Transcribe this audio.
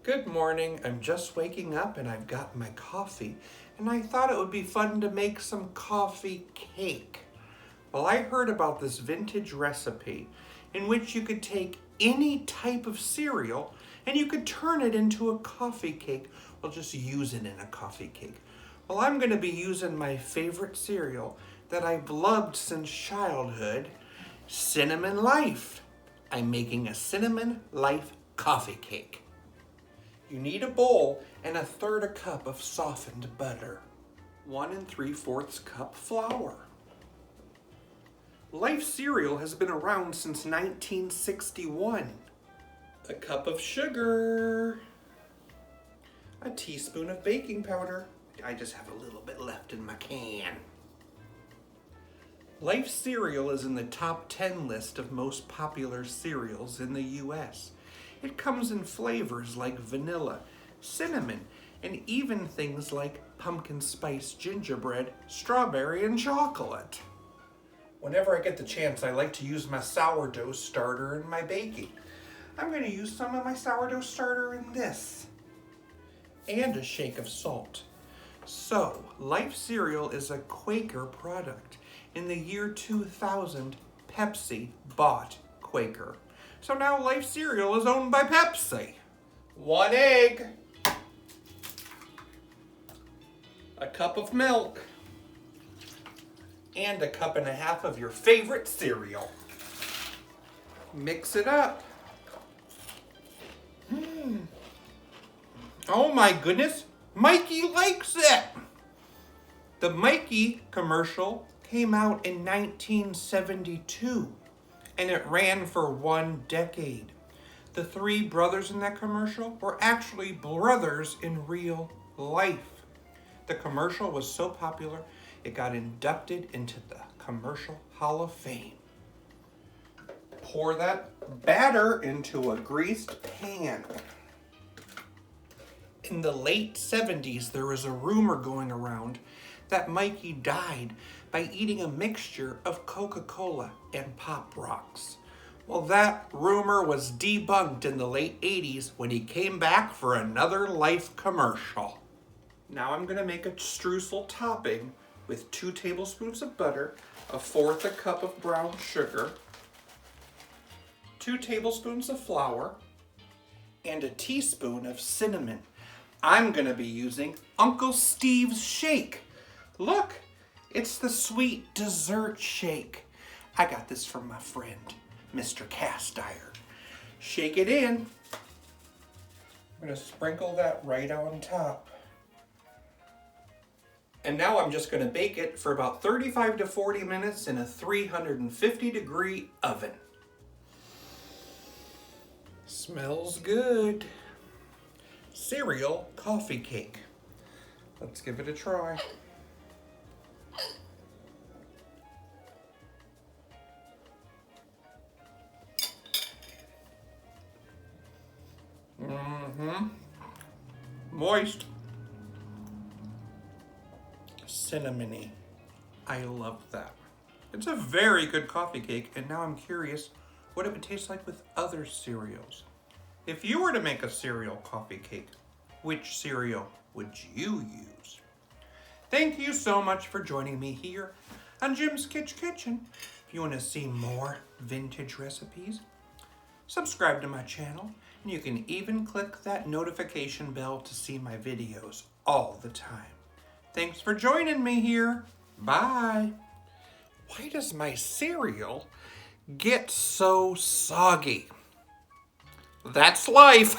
Good morning. I'm just waking up and I've got my coffee, and I thought it would be fun to make some coffee cake. Well, I heard about this vintage recipe in which you could take any type of cereal and you could turn it into a coffee cake. Well, just use it in a coffee cake. Well, I'm going to be using my favorite cereal that I've loved since childhood, Cinnamon Life. I'm making a Cinnamon Life coffee cake. You need a bowl and 1/3 cup of softened butter, 1 3/4 cup flour. Life cereal has been around since 1961. A cup of sugar, a teaspoon of baking powder. I just have a little bit left in my can. Life cereal is in the top 10 list of most popular cereals in the US. It comes in flavors like vanilla, cinnamon, and even things like pumpkin spice gingerbread, strawberry, and chocolate. Whenever I get the chance, I like to use my sourdough starter in my baking. I'm going to use some of my sourdough starter in this. And a shake of salt. So, Life cereal is a Quaker product. In the year 2000, Pepsi bought Quaker. So now Life cereal is owned by Pepsi. 1 egg, a cup of milk, and 1.5 cups of your favorite cereal. Mix it up. Oh my goodness, Mikey likes it. The Mikey commercial came out in 1972. And it ran for 1 decade. The 3 brothers in that commercial were actually brothers in real life. The commercial was so popular, it got inducted into the Commercial Hall of Fame. Pour that batter into a greased pan. In the late 70s, there was a rumor going around that Mikey died by eating a mixture of Coca-Cola and Pop Rocks. Well, that rumor was debunked in the late 80s when he came back for another Life commercial. Now I'm going to make a streusel topping with 2 tablespoons of butter, 1/4 cup of brown sugar, 2 tablespoons of flour, and a teaspoon of cinnamon. I'm going to be using Uncle Steve's shake. Look, it's the sweet dessert shake. I got this from my friend, Mr. Cast Iron. Shake it in. I'm going to sprinkle that right on top. And now I'm just going to bake it for about 35 to 40 minutes in a 350-degree oven. Smells good. Cereal coffee cake. Let's give it a try. Moist. Cinnamony. I love that. It's a very good coffee cake, and now I'm curious what it would taste like with other cereals. If you were to make a cereal coffee cake, which cereal would you use? Thank you so much for joining me here on Jim's Kitsch Kitchen. If you want to see more vintage recipes, subscribe to my channel, and you can even click that notification bell to see my videos all the time. Thanks for joining me here. Bye. Why does my cereal get so soggy? That's life.